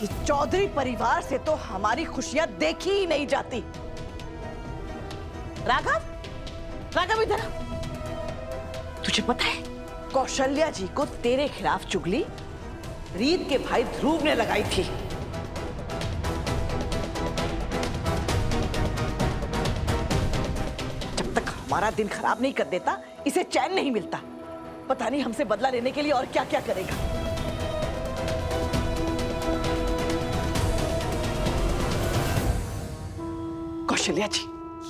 ये चौधरी परिवार से तो हमारी खुशियां देखी ही नहीं जाती। राघव, राघव इधर आ। तुझे पता है कौशल्या जी को तेरे खिलाफ चुगली रीत के भाई ध्रुव ने लगाई थी। जब तक हमारा दिन खराब नहीं कर देता इसे चैन नहीं मिलता। पता नहीं हमसे बदला लेने के लिए और क्या क्या करेगा। कौशल्या जी,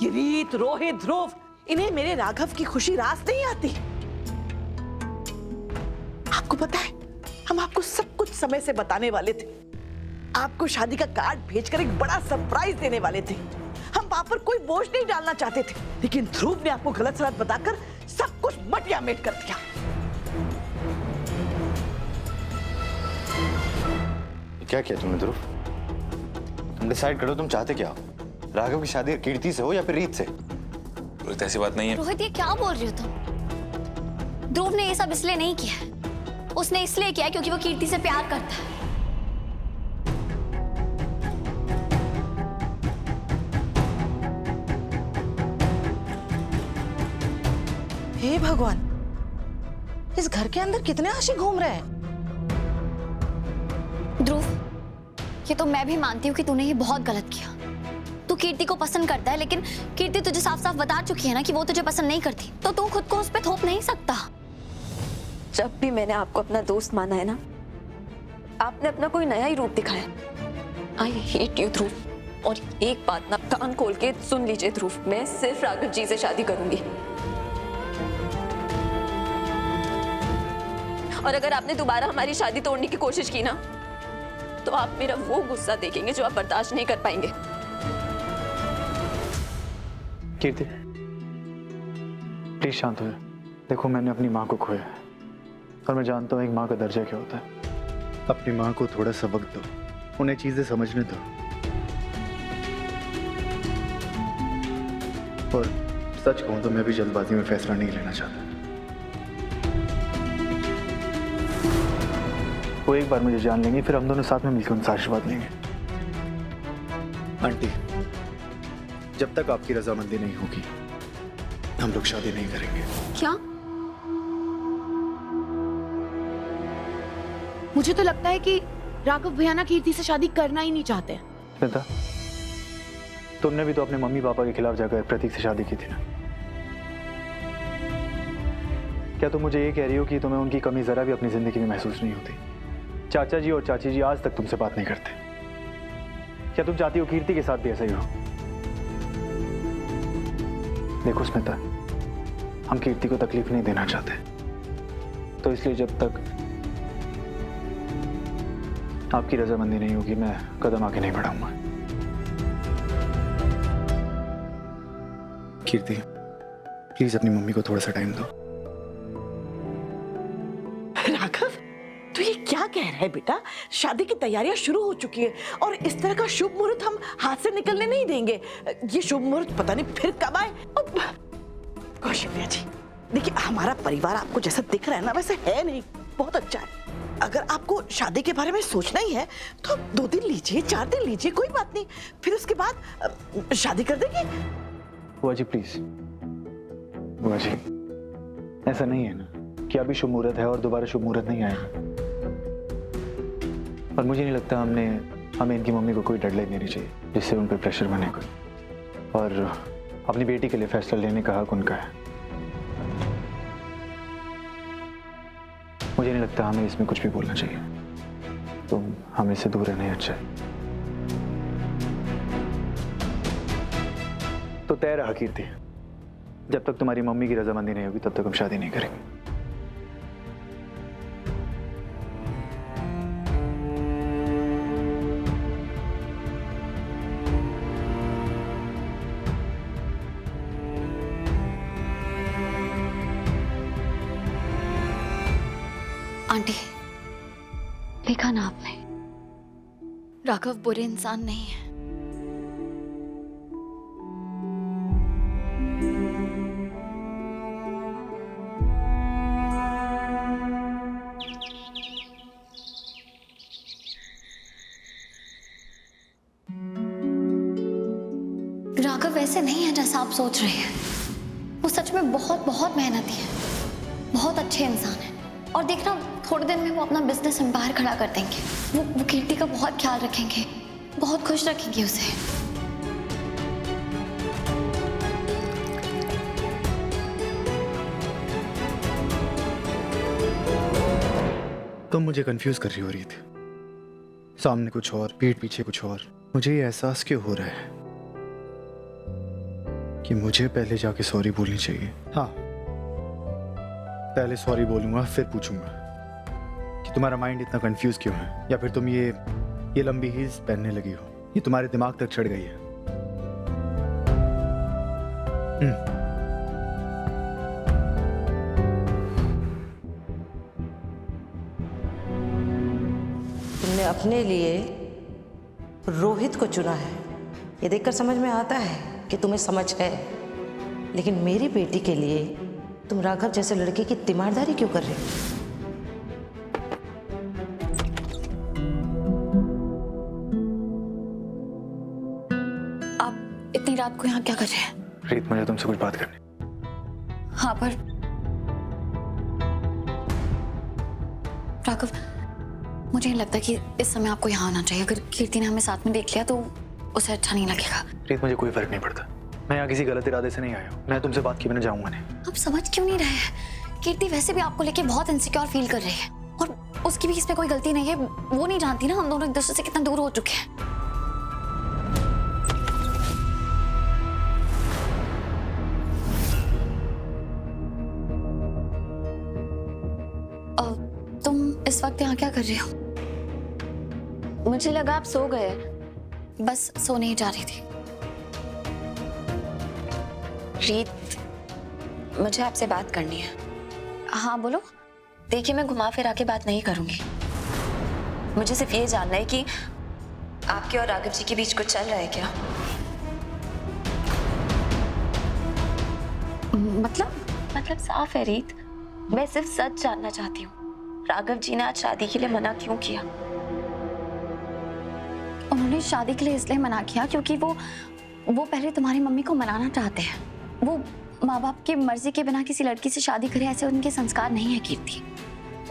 ये रीत, रोहित, ध्रुव, इन्हें मेरे राघव की खुशी रास नहीं आती। आपको पता है हम आपको सब कुछ समय से बताने वाले थे। आपको शादी का कार्ड भेजकर एक बड़ा सरप्राइज देने वाले थे। हम आप पर कोई बोझ नहीं डालना चाहते थे, लेकिन ध्रुव ने आपको गलत सलत बताकर सब कुछ मटिया मेट कर दिया। क्या किया तुमने ध्रुव? तुम डिसाइड करो तुम चाहते क्या हो? राघव की शादी कीर्ति से हो या फिर रीत से? रोहित ऐसी बात नहीं है। रोहित ये क्या बोल रहे हो तुम? ध्रुव ने ये सब इसलिए नहीं किया, उसने इसलिए किया क्योंकि वो कीर्ति से प्यार करता है। हे भगवान, इस घर के अंदर कितने आशिक घूम रहे हैं। ध्रुव, ये तो मैं भी मानती हूँ कि तूने ये बहुत गलत किया। तू कीर्ति को पसंद करता है, लेकिन कीर्ति तुझे साफ साफ बता चुकी है ना कि वो तुझे पसंद नहीं करती, तो तू खुद को उस पर थोप नहीं सकता। जब भी मैंने आपको अपना दोस्त माना है ना, आपने अपना कोई नया ही रूप दिखाया। आई हेट यू ध्रुव। और एक बात ना कान खोल के सुन लीजिए ध्रुव, मैं सिर्फ राघव जी से शादी करूंगी। और अगर आपने दोबारा हमारी शादी तोड़ने की कोशिश की ना, तो आप मेरा वो गुस्सा देखेंगे जो आप बर्दाश्त नहीं कर पाएंगे। कीर्ति, प्लीज शांत हो जाओ। देखो, मैंने अपनी माँ को खोया है और मैं जानता हूँ एक माँ का दर्जा क्या होता है। अपनी माँ को थोड़ा सा वक्त दो, उन्हें चीजें समझने दो। और सच कहूं तो मैं भी जल्दबाजी में फैसला नहीं लेना चाहता। वो एक बार मुझे जान लेंगे, फिर हम दोनों साथ में मिलकर उनसे आशीर्वाद लेंगे। आंटी, जब तक आपकी रजामंदी नहीं होगी हम लोग शादी नहीं करेंगे। क्या? मुझे तो लगता है कि राघव भैया ना कीर्ति से शादी करना ही नहीं चाहते। श्वेता, तुमने भी तो अपने मम्मी पापा के खिलाफ जाकर प्रतीक से शादी की थी ना? क्या तुम मुझे ये कह रही हो कि तुम्हें उनकी कमी जरा भी अपनी जिंदगी में महसूस नहीं होती? चाचा जी और चाची जी आज तक तुमसे बात नहीं करते। क्या तुम चाहती हो कीर्ति के साथ भी ऐसा ही हो? देखो स्मिता, हम कीर्ति को तकलीफ नहीं देना चाहते, तो इसलिए जब तक आपकी रजामंदी नहीं होगी मैं कदम आगे नहीं बढ़ाऊंगा। कीर्ति, प्लीज अपनी मम्मी को थोड़ा सा टाइम दो। राघव, तू ये क्या कह रहा है बेटा? शादी की तैयारियां शुरू हो चुकी है और इस तरह का शुभ मुहूर्त हम हाथ से निकलने नहीं देंगे। ये शुभ मुहूर्त पता नहीं फिर कब आए। कौशल्या जी, देखिए हमारा परिवार आपको जैसा दिख रहा है ना वैसे है नहीं, बहुत अच्छा है। अगर आपको शादी के बारे में सोचना ही है तो 2 दिन लीजिए, 4 दिन लीजिए, कोई बात नहीं, फिर उसके बाद शादी कर देंगे। बुआ जी प्लीज, बुआ जी ऐसा नहीं है ना कि अभी शुभ मुहूर्त है और दोबारा शुभ मुहूर्त नहीं आएगा। और मुझे नहीं लगता हमें इनकी मम्मी को कोई डेडलाइन देनी चाहिए जिससे उन पर प्रेशर बने कोई। और अपनी बेटी के लिए फैसला लेने का हक उनका है। मुझे नहीं लगता हमें इसमें कुछ भी बोलना चाहिए, तो हमें इससे दूर रहना ही अच्छा है। तो तय रहा कीर्ति, जब तक तुम्हारी मम्मी की रजामंदी नहीं होगी तब तक हम शादी नहीं करेंगे। आंटी, देखा ना आपने, राघव बुरे इंसान नहीं है। वैसे नहीं है जैसा आप सोच रहे हैं। वो सच में बहुत बहुत मेहनती है, बहुत अच्छे इंसान है। और देखना, थोड़े दिन में वो अपना बिजनेस एम्पायर खड़ा कर देंगे। वो कीर्ति का बहुत ख्याल रखेंगे, बहुत खुश रखेंगे उसे। तुम मुझे कंफ्यूज कर रही हो रही थी। सामने कुछ और, पीठ पीछे कुछ और। मुझे ये एहसास क्यों हो रहा है कि मुझे पहले जाके सॉरी बोलनी चाहिए। हाँ, पहले सॉरी बोलूंगा, फिर पूछूंगा कि तुम्हारा माइंड इतना कंफ्यूज क्यों है, या फिर तुम ये लंबी हील्स पहनने लगी हो, ये तुम्हारे दिमाग तक चढ़ गई है। तुमने अपने लिए रोहित को चुना है, ये देखकर समझ में आता है कि तुम्हें समझ है। लेकिन मेरी बेटी के लिए तुम राघव जैसे लड़के की तीमारदारी क्यों कर रहे हो? आप इतनी रात को यहाँ क्या कर रहे हैं? रीत, मुझे तुमसे कुछ बात करनी। हाँ, पर राघव, मुझे नहीं लगता कि इस समय आपको यहाँ आना चाहिए। अगर कीर्ति ने हमें साथ में देख लिया तो उसे अच्छा नहीं लगेगा। रीत, मुझे कोई फर्क नहीं पड़ता। मैं यहाँ किसी गलत इरादे से नहीं आया हूँ। मैं तुमसे बात किए बिना जाऊंगा नहीं। आप समझ क्यों नहीं रहे हैं? कीर्ति वैसे भी आपको लेके बहुत इनसिक्योर फील कर रही है, और उसकी भी इसमें कोई गलती नहीं है। वो नहीं जानती ना हम दोनों एक दूसरे से कितना दूर हो चुके हैं। तुम इस वक्त यहाँ क्या कर रही हो? मुझे लगा आप सो गए। बस सोने ही जा रही थी। रीत, मुझे आपसे बात करनी है। हाँ बोलो। देखिए, मैं घुमा फिरा के बात नहीं करूंगी। मुझे सिर्फ ये जानना है कि आपके और राघव जी के बीच कुछ चल रहा है क्या? मतलब साफ है रीत, मैं सिर्फ सच जानना चाहती हूँ। राघव जी ने आज शादी के लिए मना क्यों किया? उन्होंने शादी के लिए इसलिए मना किया क्योंकि वो पहले तुम्हारी मम्मी को मनाना चाहते हैं। वो माँ बाप की मर्जी के बिना किसी लड़की से शादी करे, ऐसे उनके संस्कार नहीं है कीर्ति।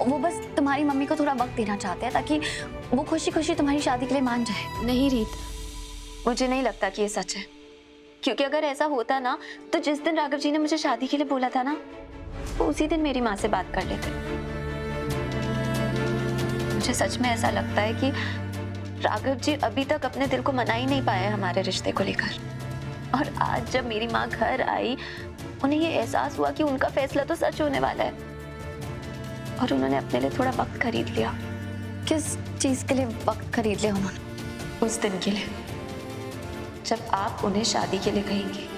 वो बस तुम्हारी मम्मी को थोड़ा वक्त देना चाहते हैं ताकि वो खुशी खुशी तुम्हारी शादी के लिए मान जाए। नहीं रीत, मुझे नहीं लगता कि ये सच है। क्योंकि अगर ऐसा होता ना, तो जिस दिन राघव जी ने मुझे शादी के लिए बोला था ना, वो उसी दिन मेरी माँ से बात कर लेते। मुझे सच में ऐसा लगता है कि राघव जी अभी तक अपने दिल को मना ही नहीं पाए हमारे रिश्ते को लेकर। और आज जब मेरी माँ घर आई, उन्हें ये एहसास हुआ कि उनका फैसला तो सच होने वाला है, और उन्होंने अपने लिए थोड़ा वक्त खरीद लिया। किस चीज के लिए वक्त खरीद लिया उन्होंने? उस दिन के लिए जब आप उन्हें शादी के लिए कहेंगे।